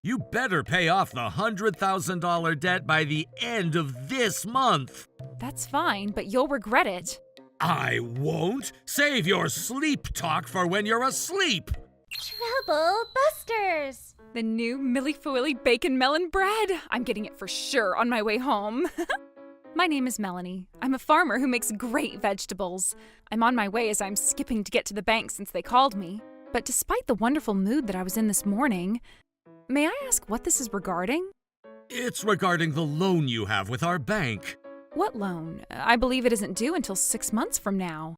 You better pay off the $100,000 debt by the end of this month. That's fine, but you'll regret it. I won't. Save your sleep talk for when you're asleep. Trouble Busters! The new Milli Fooey bacon melon bread. I'm getting it for sure on my way home. My name is Melanie. I'm a farmer who makes great vegetables. I'm on my way as I'm skipping to get to the bank since they called me. But despite the wonderful mood that I was in this morning, may I ask what this is regarding? It's regarding the loan you have with our bank. What loan? I believe it isn't due until 6 months from now.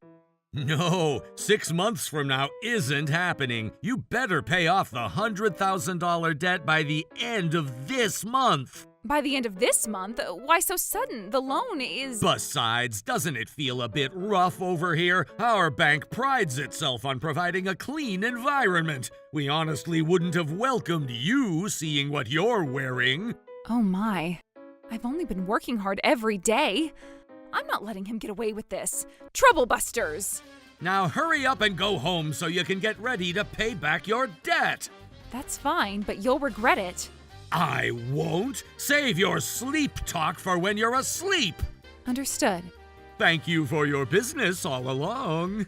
No, 6 months from now isn't happening. You better pay off the $100,000 debt by the end of this month. By the end of this month? Why so sudden? The loan is… Besides, doesn't it feel a bit rough over here? Our bank prides itself on providing a clean environment. We honestly wouldn't have welcomed you seeing what you're wearing. Oh my. I've only been working hard every day. I'm not letting him get away with this. Trouble Busters! Now hurry up and go home so you can get ready to pay back your debt. That's fine, but you'll regret it. I won't. Save your sleep talk for when you're asleep. Understood. Thank you for your business all along.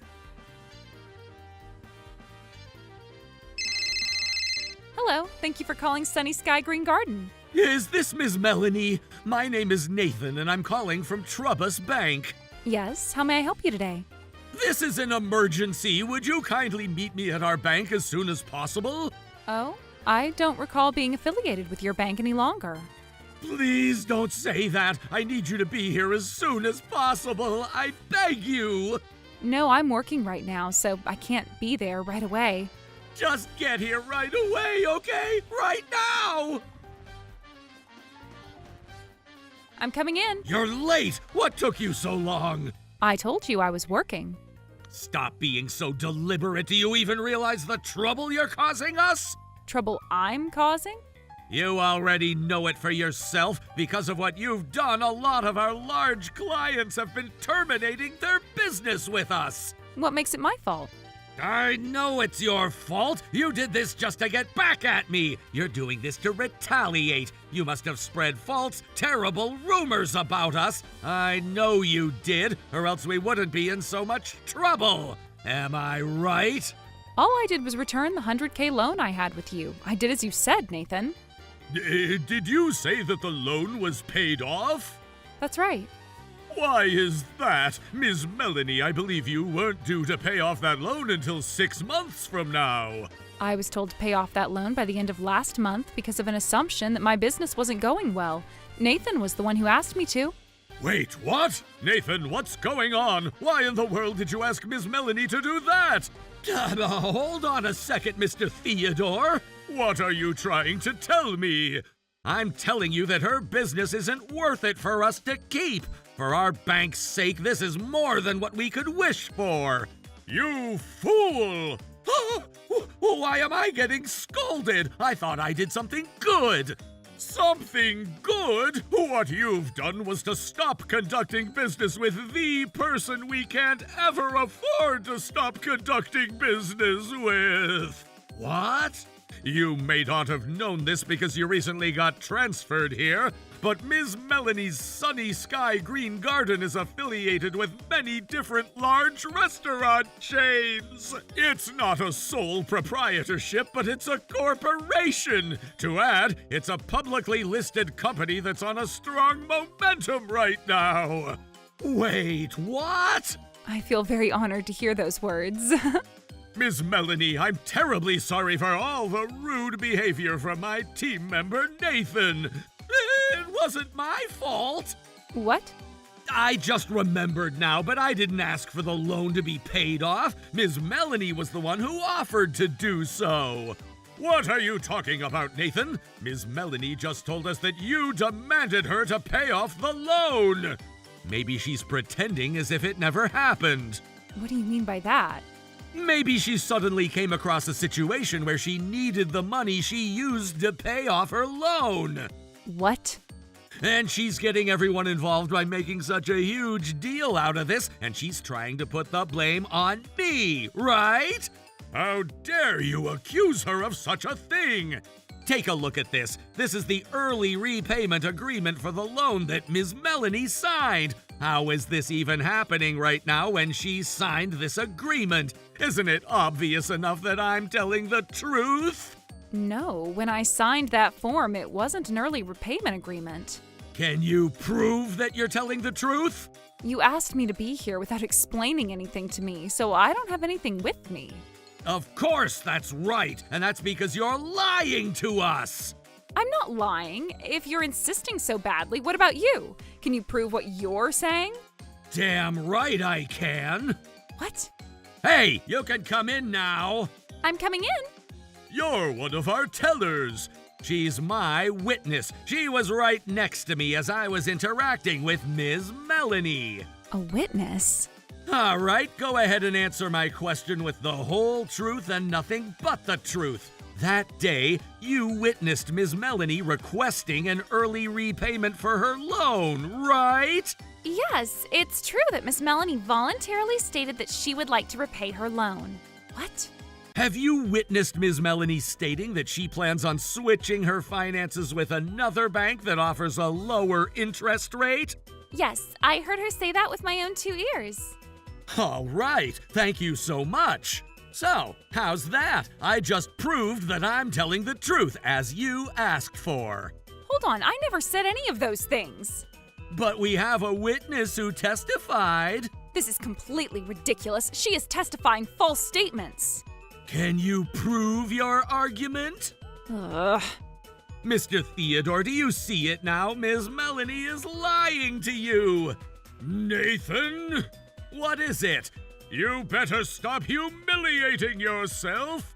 Hello, thank you for calling Sunny Sky Green Garden. Is this Ms. Melanie? My name is Nathan and I'm calling from Trubbus Bank. Yes, how may I help you today? This is an emergency. Would you kindly meet me at our bank as soon as possible? Oh, I don't recall being affiliated with your bank any longer. Please don't say that. I need you to be here as soon as possible. I beg you. No, I'm working right now, so I can't be there right away. Just get here right away, okay? Right now! I'm coming in. You're late. What took you so long? I told you I was working. Stop being so deliberate. Do you even realize the trouble you're causing us? Trouble I'm causing? You already know it for yourself. Because of what you've done, a lot of our large clients have been terminating their business with us. What makes it my fault? I know it's your fault. You did this just to get back at me. You're doing this to retaliate. You must have spread false, terrible rumors about us. I know you did, or else we wouldn't be in so much trouble. Am I right? All I did was return the $100K loan I had with you. I did as you said, Nathan. Did you say that the loan was paid off? That's right. Why is that? Ms. Melanie, I believe you weren't due to pay off that loan until 6 months from now. I was told to pay off that loan by the end of last month because of an assumption that my business wasn't going well. Nathan was the one who asked me to. Wait, what? Nathan, what's going on? Why in the world did you ask Ms. Melanie to do that? Hold on a second, Mr. Theodore. What are you trying to tell me? I'm telling you that her business isn't worth it for us to keep. For our bank's sake, this is more than what we could wish for. You fool! Why am I getting scolded? I thought I did something good. Something good? What you've done was to stop conducting business with the person we can't ever afford to stop conducting business with. What? You may not have known this because you recently got transferred here, but Ms. Melanie's Sunny Sky Green Garden is affiliated with many different large restaurant chains. It's not a sole proprietorship, but it's a corporation. To add, it's a publicly listed company that's on a strong momentum right now. Wait, what? I feel very honored to hear those words. Ms. Melanie, I'm terribly sorry for all the rude behavior from my team member, Nathan. It wasn't my fault. What? I just remembered now, but I didn't ask for the loan to be paid off. Ms. Melanie was the one who offered to do so. What are you talking about, Nathan? Ms. Melanie just told us that you demanded her to pay off the loan. Maybe she's pretending as if it never happened. What do you mean by that? Maybe she suddenly came across a situation where she needed the money she used to pay off her loan. What? And she's getting everyone involved by making such a huge deal out of this, and she's trying to put the blame on me, right? How dare you accuse her of such a thing? Take a look at this. This is the early repayment agreement for the loan that Ms. Melanie signed. How is this even happening right now when she signed this agreement? Isn't it obvious enough that I'm telling the truth? No, when I signed that form, it wasn't an early repayment agreement. Can you prove that you're telling the truth? You asked me to be here without explaining anything to me, so I don't have anything with me. Of course that's right, and that's because you're lying to us. I'm not lying. If you're insisting so badly, what about you? Can you prove what you're saying? Damn right I can. What? Hey, you can come in now. I'm coming in. You're one of our tellers. She's my witness. She was right next to me as I was interacting with Ms. Melanie. A witness? All right, go ahead and answer my question with the whole truth and nothing but the truth. That day, you witnessed Ms. Melanie requesting an early repayment for her loan, right? Yes, it's true that Miss Melanie voluntarily stated that she would like to repay her loan. What? Have you witnessed Ms. Melanie stating that she plans on switching her finances with another bank that offers a lower interest rate? Yes, I heard her say that with my own 2 ears. All right, thank you so much. So, how's that? I just proved that I'm telling the truth as you asked for. Hold on, I never said any of those things. But we have a witness who testified. This is completely ridiculous. She is testifying false statements. Can you prove your argument? Ugh. Mr. Theodore, do you see it now? Ms. Melanie is lying to you. Nathan? What is it? You better stop humiliating yourself.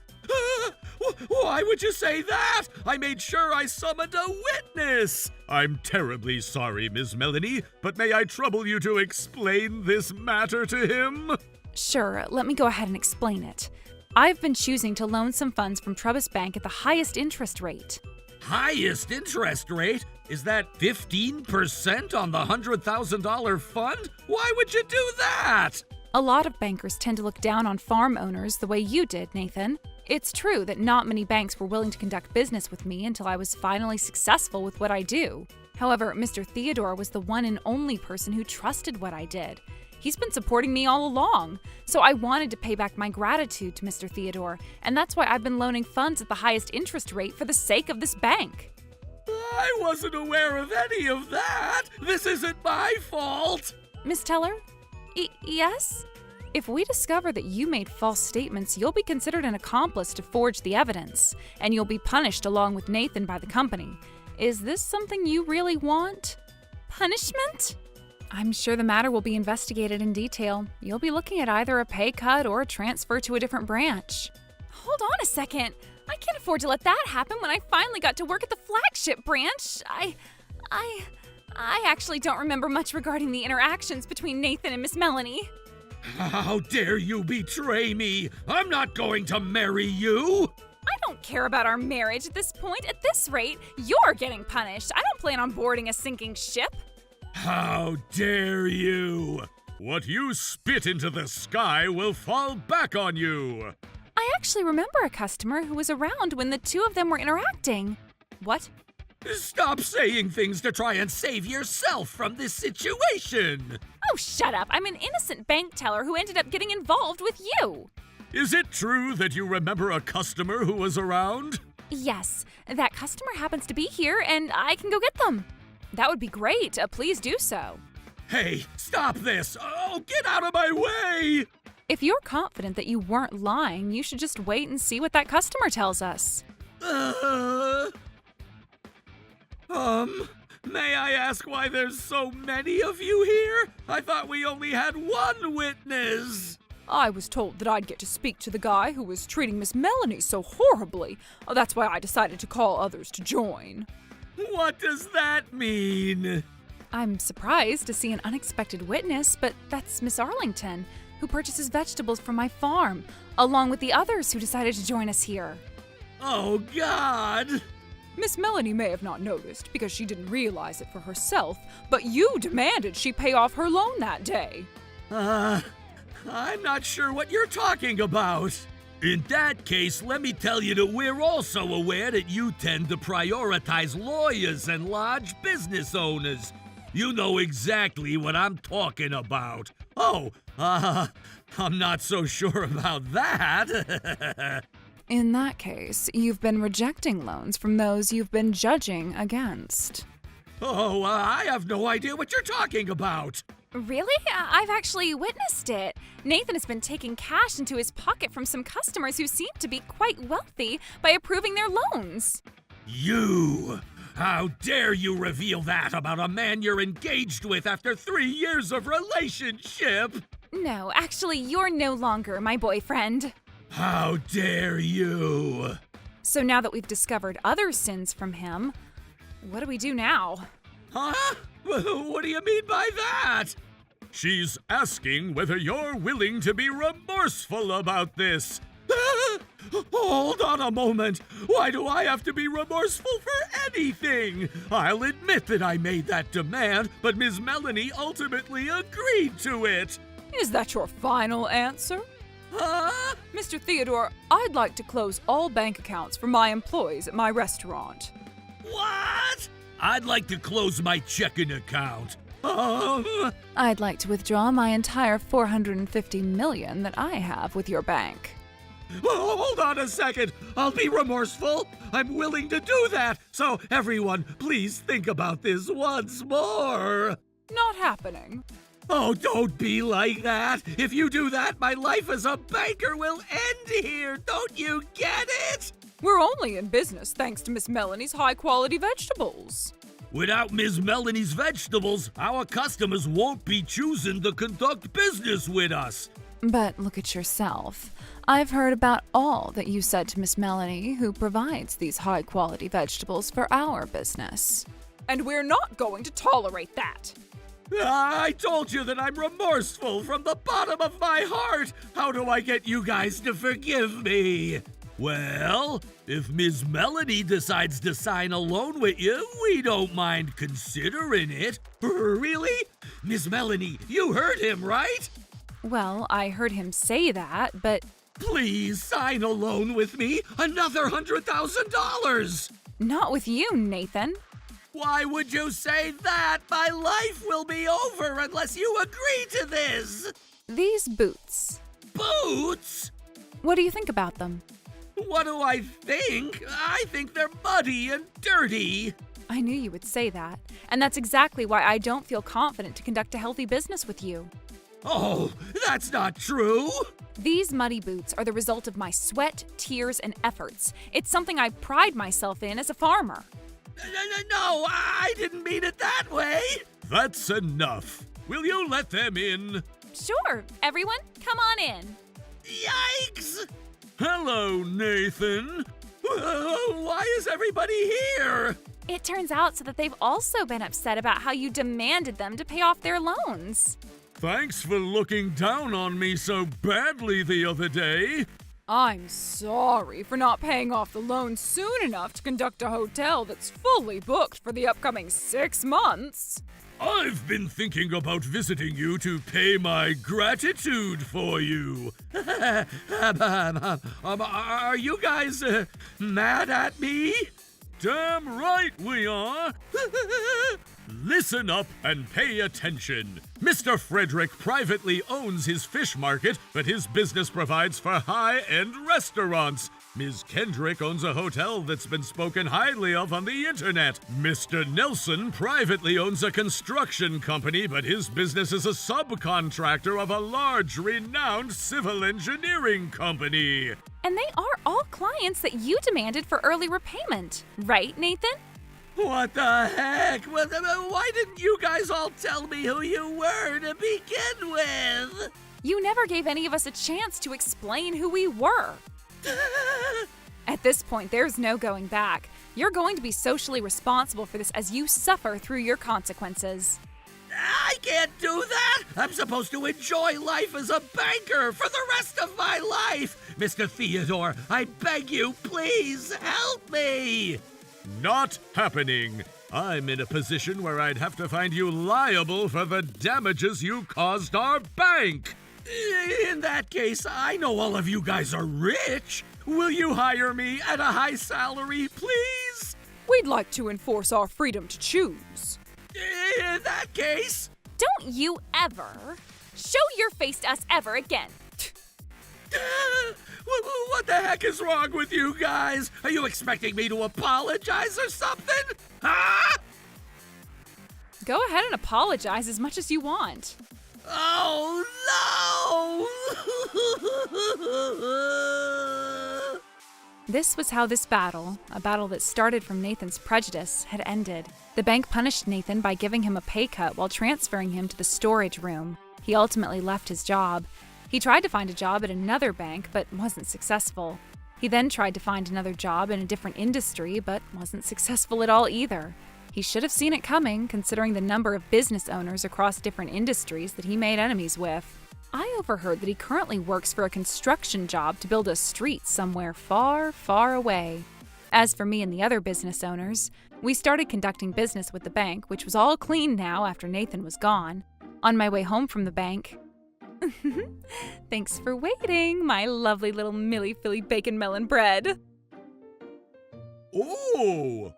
Why would you say that? I made sure I summoned a witness. I'm terribly sorry, Ms. Melanie, but may I trouble you to explain this matter to him? Sure, let me go ahead and explain it. I've been choosing to loan some funds from Trubus Bank at the highest interest rate. Highest interest rate? Is that 15% on the $100,000 fund? Why would you do that? A lot of bankers tend to look down on farm owners the way you did, Nathan. It's true that not many banks were willing to conduct business with me until I was finally successful with what I do. However, Mr. Theodore was the one and only person who trusted what I did. He's been supporting me all along, so I wanted to pay back my gratitude to Mr. Theodore, and that's why I've been loaning funds at the highest interest rate for the sake of this bank. I wasn't aware of any of that. This isn't my fault. Miss Teller? Yes? If we discover that you made false statements, you'll be considered an accomplice to forge the evidence, and you'll be punished along with Nathan by the company. Is this something you really want? Punishment? I'm sure the matter will be investigated in detail. You'll be looking at either a pay cut or a transfer to a different branch. Hold on a second. I can't afford to let that happen when I finally got to work at the flagship branch. I actually don't remember much regarding the interactions between Nathan and Miss Melanie. How dare you betray me? I'm not going to marry you. I don't care about our marriage at this point. At this rate, you're getting punished. I don't plan on boarding a sinking ship. How dare you? What you spit into the sky will fall back on you. I actually remember a customer who was around when the two of them were interacting. What? Stop saying things to try and save yourself from this situation. Oh, shut up. I'm an innocent bank teller who ended up getting involved with you. Is it true that you remember a customer who was around? Yes, that customer happens to be here and I can go get them. That would be great. Please do so. Hey, stop this! Oh, get out of my way! If you're confident that you weren't lying, you should just wait and see what that customer tells us. May I ask why there's so many of you here? I thought we only had one witness. I was told that I'd get to speak to the guy who was treating Miss Melanie so horribly. That's why I decided to call others to join. What does that mean? I'm surprised to see an unexpected witness, but that's Miss Arlington, who purchases vegetables from my farm, along with the others who decided to join us here. Oh, God! Miss Melanie may have not noticed because she didn't realize it for herself, but you demanded she pay off her loan that day. I'm not sure what you're talking about. In that case, let me tell you that we're also aware that you tend to prioritize lawyers and large business owners. You know exactly what I'm talking about. Oh, I'm not so sure about that. In that case, you've been rejecting loans from those you've been judging against. Oh, I have no idea what you're talking about. Really? I've actually witnessed it. Nathan has been taking cash into his pocket from some customers who seem to be quite wealthy by approving their loans. You! How dare you reveal that about a man you're engaged with after 3 years of relationship? No, actually, you're no longer my boyfriend. How dare you! So now that we've discovered other sins from him, what do we do now? Huh? What do you mean by that? She's asking whether you're willing to be remorseful about this. Hold on a moment. Why do I have to be remorseful for anything? I'll admit that I made that demand, but Ms. Melanie ultimately agreed to it. Is that your final answer? Huh? Mr. Theodore, I'd like to close all bank accounts for my employees at my restaurant. What? I'd like to close my checking account. I'd like to withdraw my entire $450 million that I have with your bank. Hold on a second. I'll be remorseful. I'm willing to do that. So, everyone, please think about this once more. Not happening. Oh, don't be like that. If you do that, my life as a banker will end here. Don't you get it? We're only in business thanks to Miss Melanie's high-quality vegetables. Without Ms. Melanie's vegetables, our customers won't be choosing to conduct business with us. But look at yourself. I've heard about all that you said to Miss Melanie, who provides these high-quality vegetables for our business. And we're not going to tolerate that. I told you that I'm remorseful from the bottom of my heart. How do I get you guys to forgive me? Well, if Ms. Melanie decides to sign a loan with you, we don't mind considering it. Really? Ms. Melanie, you heard him, right? Well, I heard him say that, but Please sign a loan with me, another $100,000. not with you, Nathan. Why would you say that? My life will be over unless you agree to this. These boots. Boots? What do you think about them? What do I think? I think they're muddy and dirty. I knew you would say that, and that's exactly why I don't feel confident to conduct a healthy business with you. Oh, that's not true. These muddy boots are the result of my sweat, tears, and efforts. It's something I pride myself in as a farmer. No, I didn't mean it that way. That's enough. Will you let them in? Sure, everyone, come on in. Yikes! Hello, Nathan. Why is everybody here? It turns out so that they've also been upset about how you demanded them to pay off their loans. Thanks for looking down on me so badly the other day. I'm sorry for not paying off the loan soon enough to conduct a hotel that's fully booked for the upcoming 6 months. I've been thinking about visiting you to pay my gratitude for you. Are you guys mad at me? Damn right we are. Listen up and pay attention. Mr. Frederick privately owns his fish market, but his business provides for high-end restaurants. Ms. Kendrick owns a hotel that's been spoken highly of on the internet. Mr. Nelson privately owns a construction company, but his business is a subcontractor of a large, renowned civil engineering company. And they are all clients that you demanded for early repayment, right, Nathan? What the heck? Why didn't you guys all tell me who you were to begin with? You never gave any of us a chance to explain who we were. At this point, there's no going back. You're going to be socially responsible for this as you suffer through your consequences. I can't do that! I'm supposed to enjoy life as a banker for the rest of my life! Mr. Theodore, I beg you, please help me! Not happening. I'm in a position where I'd have to find you liable for the damages you caused our bank. In that case, I know all of you guys are rich. Will you hire me at a high salary, please? We'd like to enforce our freedom to choose. In that case... Don't you ever show your face to us ever again. What the heck is wrong with you guys? Are you expecting me to apologize or something? Huh? Go ahead and apologize as much as you want. Oh, no! This was how this battle, a battle that started from Nathan's prejudice, had ended. The bank punished Nathan by giving him a pay cut while transferring him to the storage room. He ultimately left his job. He tried to find a job at another bank, but wasn't successful. He then tried to find another job in a different industry, but wasn't successful at all either. He should have seen it coming, considering the number of business owners across different industries that he made enemies with. I overheard that he currently works for a construction job to build a street somewhere far, far away. As for me and the other business owners, we started conducting business with the bank, which was all clean now after Nathan was gone. On my way home from the bank... Thanks for waiting, my lovely little Millie Philly Bacon Melon Bread. Oh!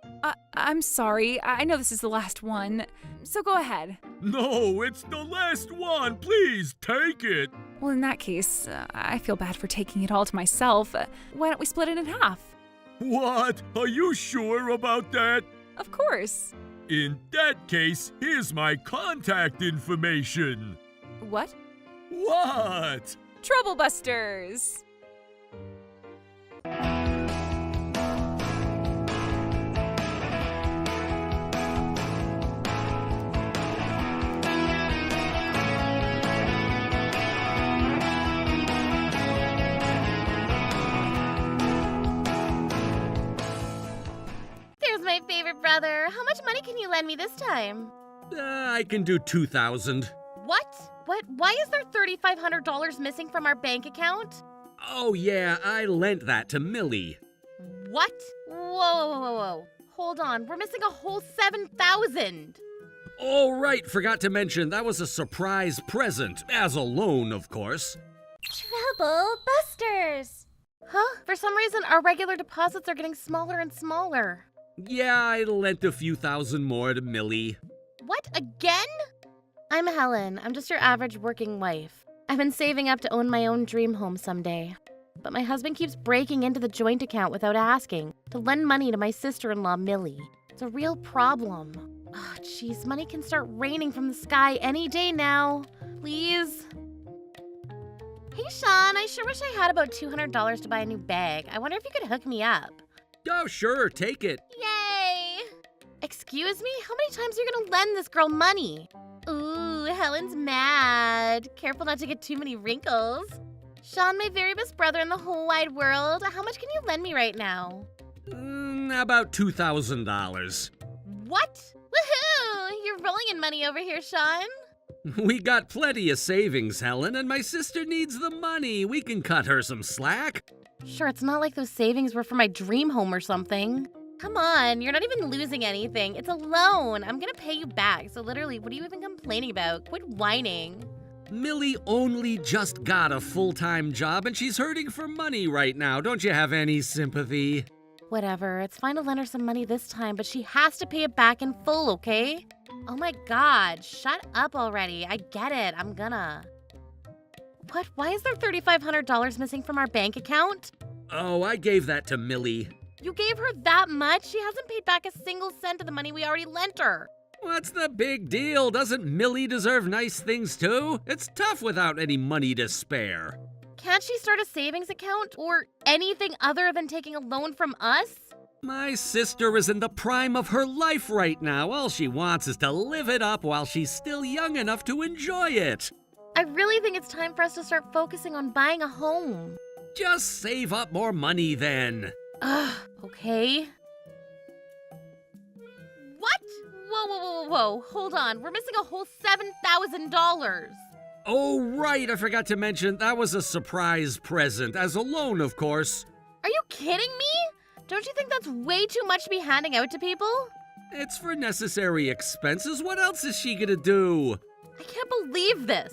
I'm sorry. I know this is the last one, so go ahead. No, it's the last one. Please, take it. Well, in that case, I feel bad for taking it all to myself. Why don't we split it in half? What? Are you sure about that? Of course. In that case, here's my contact information. What? What? Trouble Busters! There's my favorite brother. How much money can you lend me this time? I can do 2,000. What? Why is there $3,500 missing from our bank account? Oh yeah, I lent that to Millie. What? Whoa. Hold on, we're missing a whole $7,000. Oh right, forgot to mention that was a surprise present, as a loan, of course. Trouble Busters! Huh? For some reason, our regular deposits are getting smaller and smaller. Yeah, I lent a few thousand more to Millie. What? Again? I'm Helen. I'm just your average working wife. I've been saving up to own my own dream home someday. But my husband keeps breaking into the joint account without asking to lend money to my sister-in-law, Millie. It's a real problem. Oh, jeez, money can start raining from the sky any day now. Please? Hey, Sean, I sure wish I had about $200 to buy a new bag. I wonder if you could hook me up. Oh sure, take it. Yay! Excuse me? How many times are you gonna lend this girl money? Ooh, Helen's mad. Careful not to get too many wrinkles. Sean, my very best brother in the whole wide world, how much can you lend me right now? About $2,000. What? Woohoo! You're rolling in money over here, Sean. We got plenty of savings, Helen, and my sister needs the money. We can cut her some slack. Sure, it's not like those savings were for my dream home or something. Come on, you're not even losing anything. It's a loan. I'm gonna pay you back. So literally, what are you even complaining about? Quit whining. Millie only just got a full-time job and she's hurting for money right now. Don't you have any sympathy? Whatever, it's fine to lend her some money this time, but she has to pay it back in full, okay? Oh my god, shut up already. I get it, I'm gonna. What? Why is there $3,500 missing from our bank account? Oh, I gave that to Millie. You gave her that much? She hasn't paid back a single cent of the money we already lent her. What's the big deal? Doesn't Millie deserve nice things too? It's tough without any money to spare. Can't she start a savings account or anything other than taking a loan from us? My sister is in the prime of her life right now. All she wants is to live it up while she's still young enough to enjoy it. I really think it's time for us to start focusing on buying a home. Just save up more money then. Ugh, okay. What? Whoa. Hold on. We're missing a whole $7,000. Oh, right. I forgot to mention that was a surprise present, as a loan, of course. Are you kidding me? Don't you think that's way too much to be handing out to people? It's for necessary expenses. What else is she gonna do? I can't believe this.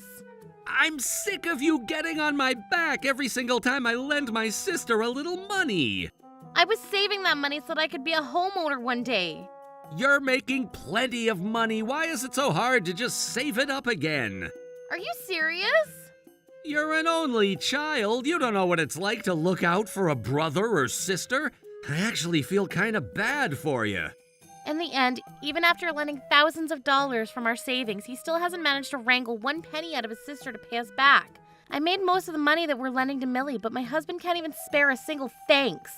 I'm sick of you getting on my back every single time I lend my sister a little money. I was saving that money so that I could be a homeowner one day. You're making plenty of money. Why is it so hard to just save it up again? Are you serious? You're an only child. You don't know what it's like to look out for a brother or sister. I actually feel kind of bad for you. In the end, even after lending thousands of dollars from our savings, he still hasn't managed to wrangle one penny out of his sister to pay us back. I made most of the money that we're lending to Millie, but my husband can't even spare a single thanks.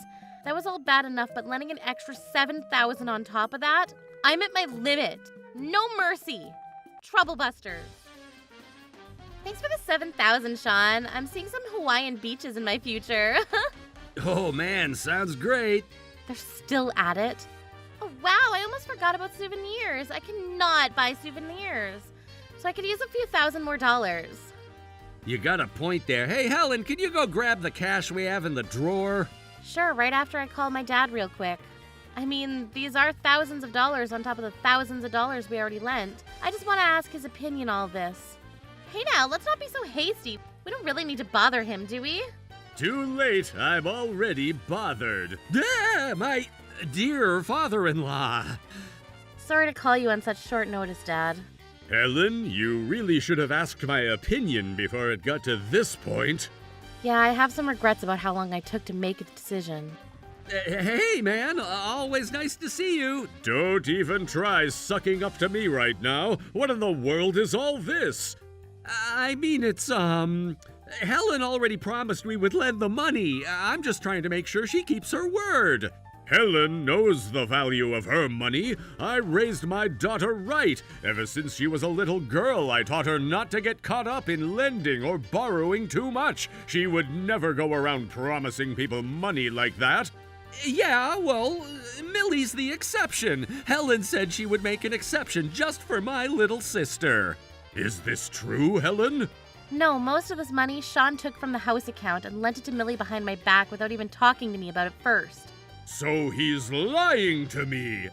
That was all bad enough, but lending an extra $7,000 on top of that? I'm at my limit. No mercy. Troublebusters. Thanks for the $7,000, Sean. I'm seeing some Hawaiian beaches in my future. Oh man, sounds great. They're still at it. Oh wow, I almost forgot about souvenirs. I cannot buy souvenirs. So I could use a few thousand more dollars. You got a point there. Hey Helen, can you go grab the cash we have in the drawer? Sure, right after I call my dad real quick. I mean, these are thousands of dollars on top of the thousands of dollars we already lent. I just want to ask his opinion on all this. Hey now, let's not be so hasty. We don't really need to bother him, do we? Too late. I'm already bothered. Yeah, my dear father-in-law. Sorry to call you on such short notice, Dad. Helen, you really should have asked my opinion before it got to this point. Yeah, I have some regrets about how long I took to make a decision. Hey man, always nice to see you. Don't even try sucking up to me right now. What in the world is all this? I mean, it's, Helen already promised we would lend the money. I'm just trying to make sure she keeps her word. Helen knows the value of her money. I raised my daughter right. Ever since she was a little girl, I taught her not to get caught up in lending or borrowing too much. She would never go around promising people money like that. Yeah, well, Millie's the exception. Helen said she would make an exception just for my little sister. Is this true, Helen? No, most of this money Sean took from the house account and lent it to Millie behind my back without even talking to me about it first. So he's lying to me.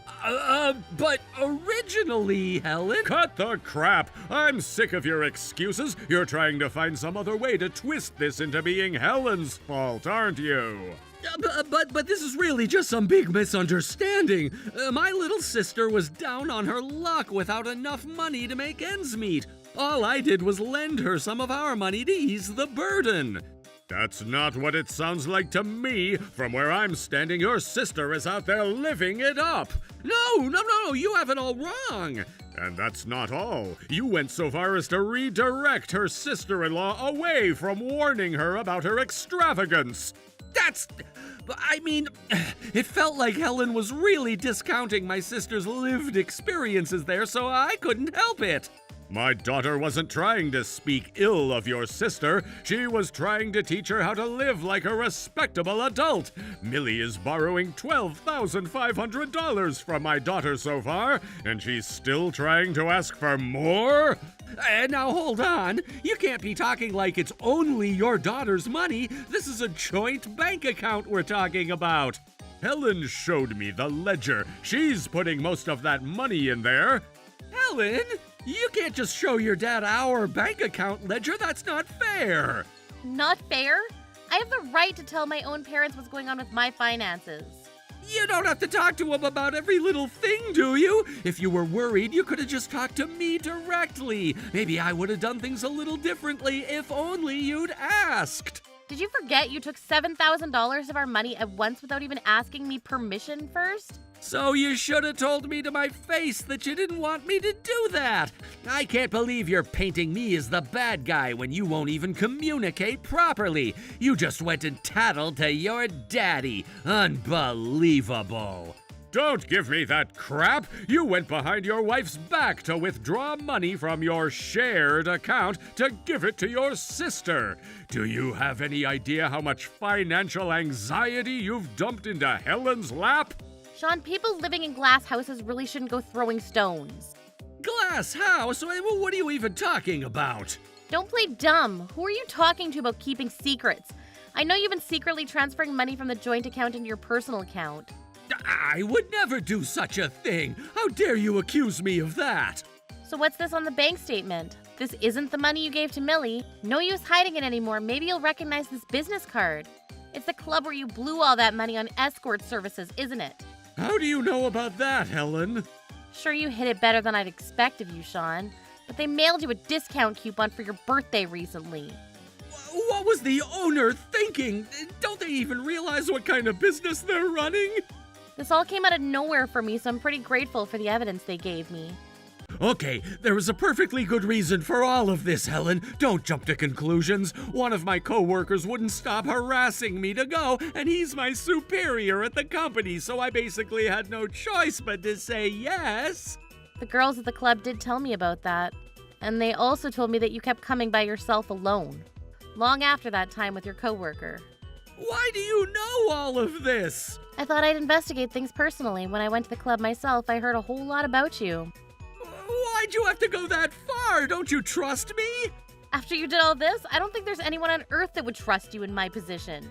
But originally, Helen... Cut the crap! I'm sick of your excuses. You're trying to find some other way to twist this into being Helen's fault, aren't you? But this is really just some big misunderstanding. My little sister was down on her luck without enough money to make ends meet. All I did was lend her some of our money to ease the burden. That's not what it sounds like to me. From where I'm standing, your sister is out there living it up. No, you have it all wrong. And that's not all. You went so far as to redirect her sister-in-law away from warning her about her extravagance. It felt like Helen was really discounting my sister's lived experiences there, so I couldn't help it. My daughter wasn't trying to speak ill of your sister. She was trying to teach her how to live like a respectable adult. Millie is borrowing $12,500 from my daughter so far, and she's still trying to ask for more? Now hold on. You can't be talking like it's only your daughter's money. This is a joint bank account we're talking about. Helen showed me the ledger. She's putting most of that money in there. Helen? You can't just show your dad our bank account ledger. That's not fair. Not fair? I have the right to tell my own parents what's going on with my finances. You don't have to talk to him about every little thing, do you? If you were worried, you could have just talked to me directly. Maybe I would have done things a little differently if only you'd asked. Did you forget you took $7,000 of our money at once without even asking me permission first? So you should have told me to my face that you didn't want me to do that. I can't believe you're painting me as the bad guy when you won't even communicate properly. You just went and tattled to your daddy. Unbelievable. Don't give me that crap! You went behind your wife's back to withdraw money from your shared account to give it to your sister. Do you have any idea how much financial anxiety you've dumped into Helen's lap? Sean, people living in glass houses really shouldn't go throwing stones. Glass house? What are you even talking about? Don't play dumb. Who are you talking to about keeping secrets? I know you've been secretly transferring money from the joint account into your personal account. I would never do such a thing. How dare you accuse me of that? So what's this on the bank statement? this isn't the money you gave to Millie, no use hiding it anymore. Maybe you'll recognize this business card. It's the club where you blew all that money on escort services, isn't it? How do you know about that, Helen? Sure, you hit it better than I'd expect of you, Sean. But they mailed you a discount coupon for your birthday recently. What was the owner thinking? Don't they even realize what kind of business they're running? This all came out of nowhere for me, so I'm pretty grateful for the evidence they gave me. Okay, there was a perfectly good reason for all of this, Helen. Don't jump to conclusions. One of my coworkers wouldn't stop harassing me to go, and he's my superior at the company, so I basically had no choice but to say yes. The girls at the club did tell me about that. And they also told me that you kept coming by yourself alone. Long after that time with your coworker. Why do you know all of this? I thought I'd investigate things personally. When I went to the club myself, I heard a whole lot about you. Why'd you have to go that far? Don't you trust me? After you did all this, I don't think there's anyone on earth that would trust you in my position.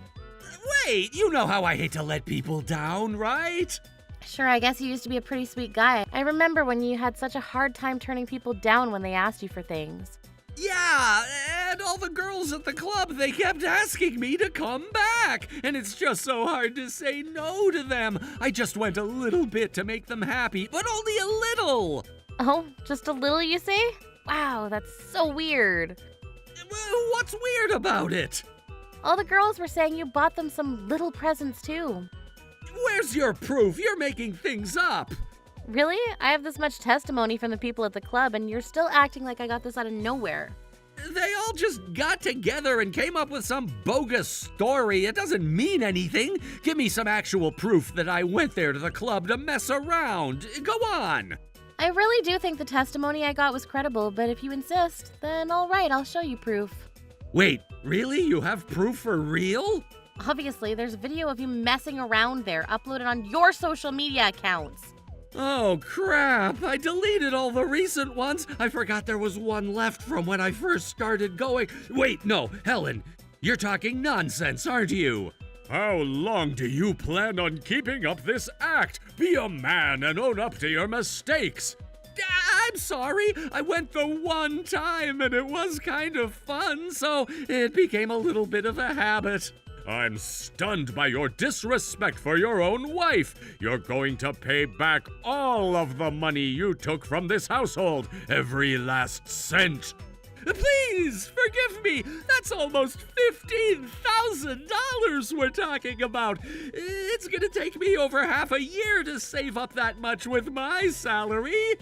Wait, you know how I hate to let people down, right? Sure, I guess you used to be a pretty sweet guy. I remember when you had such a hard time turning people down when they asked you for things. Yeah, and all the girls at the club, they kept asking me to come back. And it's just so hard to say no to them. I just went a little bit to make them happy, but only a little. Oh, just a little, you say? Wow, that's so weird. What's weird about it? All the girls were saying you bought them some little presents too. Where's your proof? You're making things up. Really? I have this much testimony from the people at the club, and you're still acting like I got this out of nowhere. They all just got together and came up with some bogus story. It doesn't mean anything. Give me some actual proof that I went there to the club to mess around. Go on. I really do think the testimony I got was credible, but if you insist, then all right, I'll show you proof. Wait, really? You have proof for real? Obviously, there's video of you messing around there, uploaded on your social media accounts. Oh, crap. I deleted all the recent ones. I forgot there was one left from when I first started going. Wait, no, Helen, you're talking nonsense, aren't you? How long do you plan on keeping up this act? Be a man and own up to your mistakes. I'm sorry. I went the one time and it was kind of fun, so it became a little bit of a habit. I'm stunned by your disrespect for your own wife. You're going to pay back all of the money you took from this household, every last cent. Please, forgive me. That's almost $15,000 we're talking about. It's gonna take me over half a year to save up that much with my salary.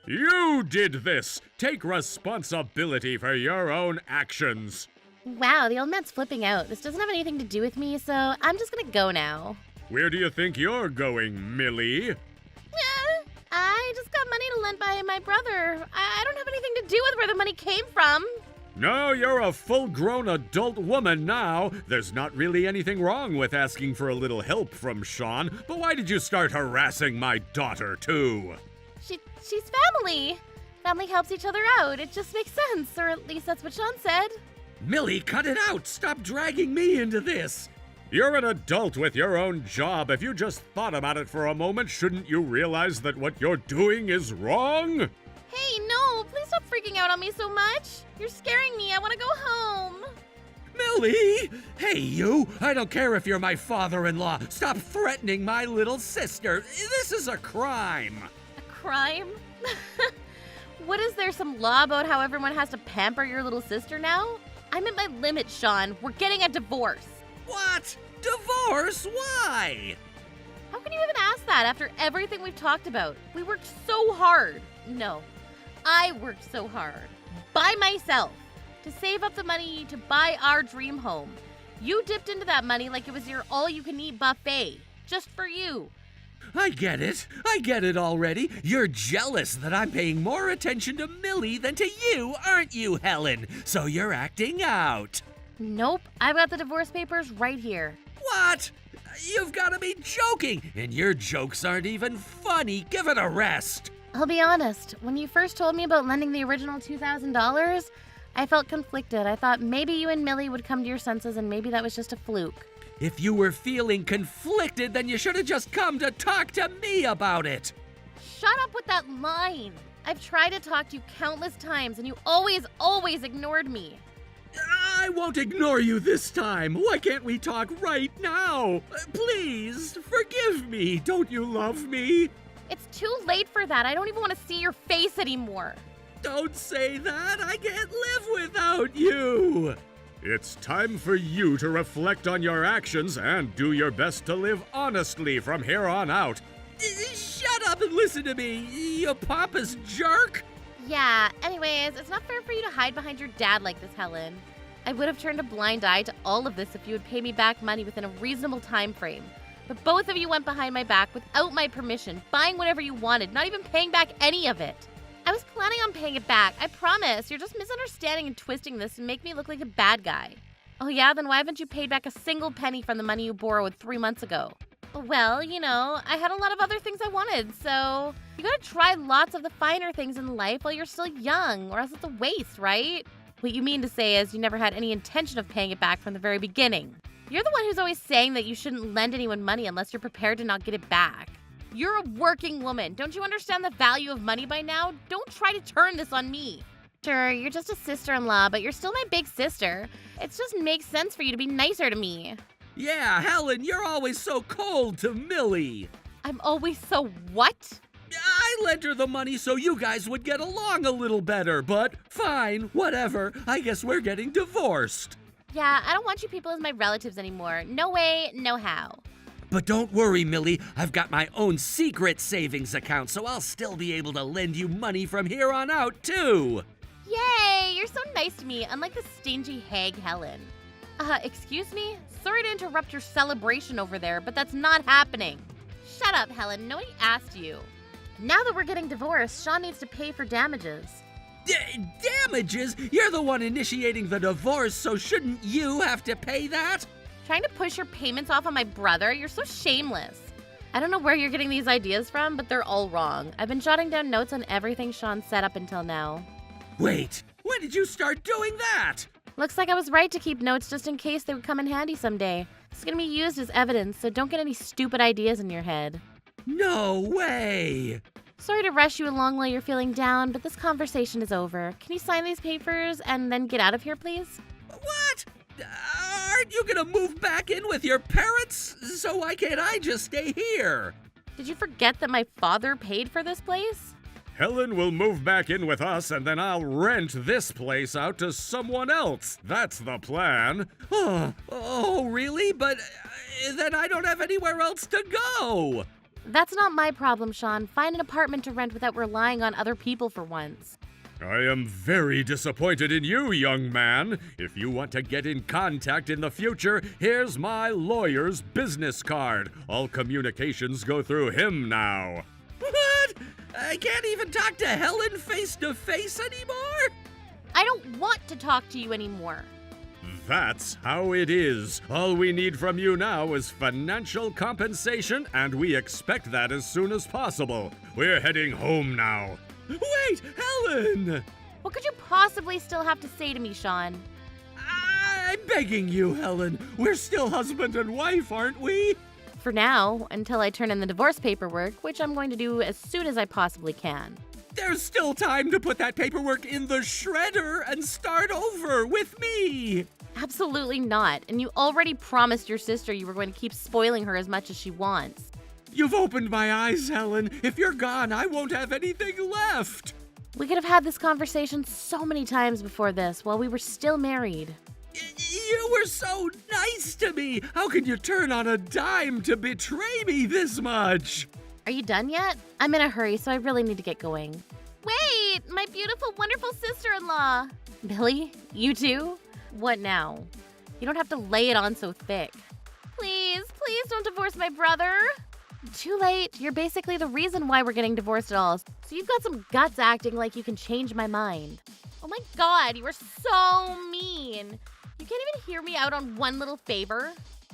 You did this. Take responsibility for your own actions. Wow, the old man's flipping out. This doesn't have anything to do with me, so I'm just gonna go now. Where do you think you're going, Millie? I just got money to lend by my brother. I don't have anything to do with where the money came from. No, you're a full-grown adult woman now. There's not really anything wrong with asking for a little help from Sean, but why did you start harassing my daughter, too? She's family. Family helps each other out. It just makes sense, or at least that's what Sean said. Millie, cut it out. Stop dragging me into this. You're an adult with your own job. If you just thought about it for a moment, shouldn't you realize that what you're doing is wrong? Hey, no, please stop freaking out on me so much. You're scaring me. I want to go home. Millie! Hey, you! I don't care if you're my father-in-law. Stop threatening my little sister. This is a crime. A crime? What is there, some law about how everyone has to pamper your little sister now? I'm at my limit, Sean. We're getting a divorce. What? Divorce? Why? How can you even ask that after everything we've talked about? We worked so hard. No, I worked so hard. By myself. To save up the money to buy our dream home. You dipped into that money like it was your all-you-can-eat buffet. Just for you. I get it. I get it already. You're jealous that I'm paying more attention to Millie than to you, aren't you, Helen? So you're acting out. Nope, I've got the divorce papers right here. What? You've got to be joking, and your jokes aren't even funny. Give it a rest. I'll be honest, when you first told me about lending the original $2,000, I felt conflicted. I thought maybe you and Millie would come to your senses and maybe that was just a fluke. If you were feeling conflicted, then you should have just come to talk to me about it. Shut up with that line. I've tried to talk to you countless times and you always ignored me. I won't ignore you this time. Why can't we talk right now? Please, forgive me. Don't you love me? It's too late for that. I don't even want to see your face anymore. Don't say that. I can't live without you. It's time for you to reflect on your actions and do your best to live honestly from here on out. Shut up and listen to me, you pompous jerk. Yeah, anyways, it's not fair for you to hide behind your dad like this, Helen. I would have turned a blind eye to all of this if you would pay me back money within a reasonable time frame. But both of you went behind my back without my permission, buying whatever you wanted, not even paying back any of it. I was planning on paying it back, I promise. You're just misunderstanding and twisting this and make me look like a bad guy. Oh yeah, then why haven't you paid back a single penny from the money you borrowed 3 months ago? Well, you know, I had a lot of other things I wanted, so you gotta try lots of the finer things in life while you're still young, or else it's a waste, right? What you mean to say is you never had any intention of paying it back from the very beginning. You're the one who's always saying that you shouldn't lend anyone money unless you're prepared to not get it back. You're a working woman. Don't you understand the value of money by now? Don't try to turn this on me. Sure, you're just a sister-in-law, but you're still my big sister. It just makes sense for you to be nicer to me. Yeah, Helen, you're always so cold to Millie. I'm always so what? I lent her the money so you guys would get along a little better, but fine, whatever. I guess we're getting divorced. Yeah, I don't want you people as my relatives anymore. No way, no how. But don't worry, Millie. I've got my own secret savings account, so I'll still be able to lend you money from here on out, too. Yay, you're so nice to me, unlike the stingy hag Helen. Excuse me? Sorry to interrupt your celebration over there, but that's not happening. Shut up, Helen. Nobody asked you. Now that we're getting divorced, Sean needs to pay for damages. Damages? You're the one initiating the divorce, so shouldn't you have to pay that? Trying to push your payments off on my brother? You're so shameless. I don't know where you're getting these ideas from, but they're all wrong. I've been jotting down notes on everything Sean said up until now. Wait, when did you start doing that? Looks like I was right to keep notes just in case they would come in handy someday. It's gonna be used as evidence, so don't get any stupid ideas in your head. No way! Sorry to rush you along while you're feeling down, but this conversation is over. Can you sign these papers and then get out of here, please? What? Aren't you gonna move back in with your parents? So why can't I just stay here? Did you forget that my father paid for this place? Helen will move back in with us, and then I'll rent this place out to someone else. That's the plan. Oh, really? But then I don't have anywhere else to go. That's not my problem, Sean. Find an apartment to rent without relying on other people for once. I am very disappointed in you, young man. If you want to get in contact in the future, here's my lawyer's business card. All communications go through him now. What? I can't even talk to Helen face to face anymore? I don't want to talk to you anymore. That's how it is. All we need from you now is financial compensation, and we expect that as soon as possible. We're heading home now. Wait, Helen! What could you possibly still have to say to me, Sean? I'm begging you, Helen. We're still husband and wife, aren't we? For now, until I turn in the divorce paperwork, which I'm going to do as soon as I possibly can. There's still time to put that paperwork in the shredder and start over with me. Absolutely not. And you already promised your sister you were going to keep spoiling her as much as she wants. You've opened my eyes, Helen. If you're gone, I won't have anything left. We could have had this conversation so many times before this while we were still married. You were so nice to me. How can you turn on a dime to betray me this much? Are you done yet? I'm in a hurry, so I really need to get going. Wait, my beautiful, wonderful sister-in-law. Billy, you too? What now? You don't have to lay it on so thick. Please don't divorce my brother. Too late. You're basically the reason why we're getting divorced at all. So you've got some guts acting like you can change my mind. Oh my God, you are so mean. You can't even hear me out on one little favor.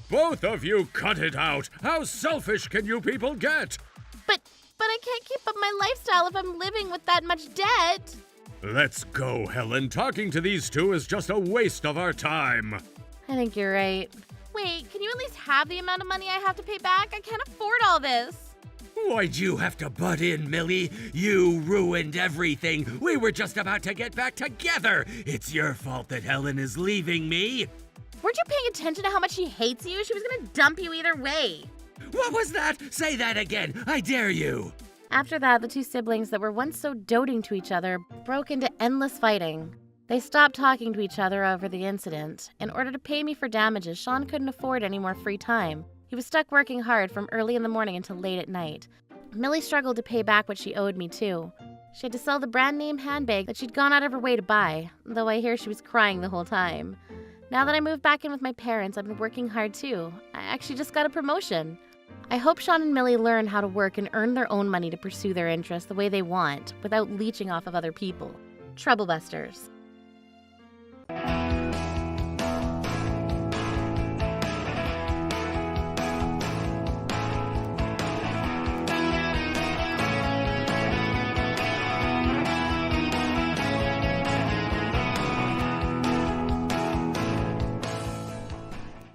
Both of you cut it out. How selfish can you people get? But I can't keep up my lifestyle if I'm living with that much debt. Let's go, Helen. Talking to these two is just a waste of our time. I think you're right. Wait, can you at least have the amount of money I have to pay back? I can't afford all this. Why'd you have to butt in, Millie? You ruined everything. We were just about to get back together. It's your fault that Helen is leaving me. Weren't you paying attention to how much she hates you? She was gonna dump you either way. What was that? Say that again. I dare you. After that, the two siblings that were once so doting to each other broke into endless fighting. They stopped talking to each other over the incident. In order to pay me for damages, Sean couldn't afford any more free time. He was stuck working hard from early in the morning until late at night. Millie struggled to pay back what she owed me, too. She had to sell the brand name handbag that she'd gone out of her way to buy, though I hear she was crying the whole time. Now that I moved back in with my parents, I've been working hard, too. I actually just got a promotion. I hope Sean and Millie learn how to work and earn their own money to pursue their interests the way they want, without leeching off of other people. Troublebusters.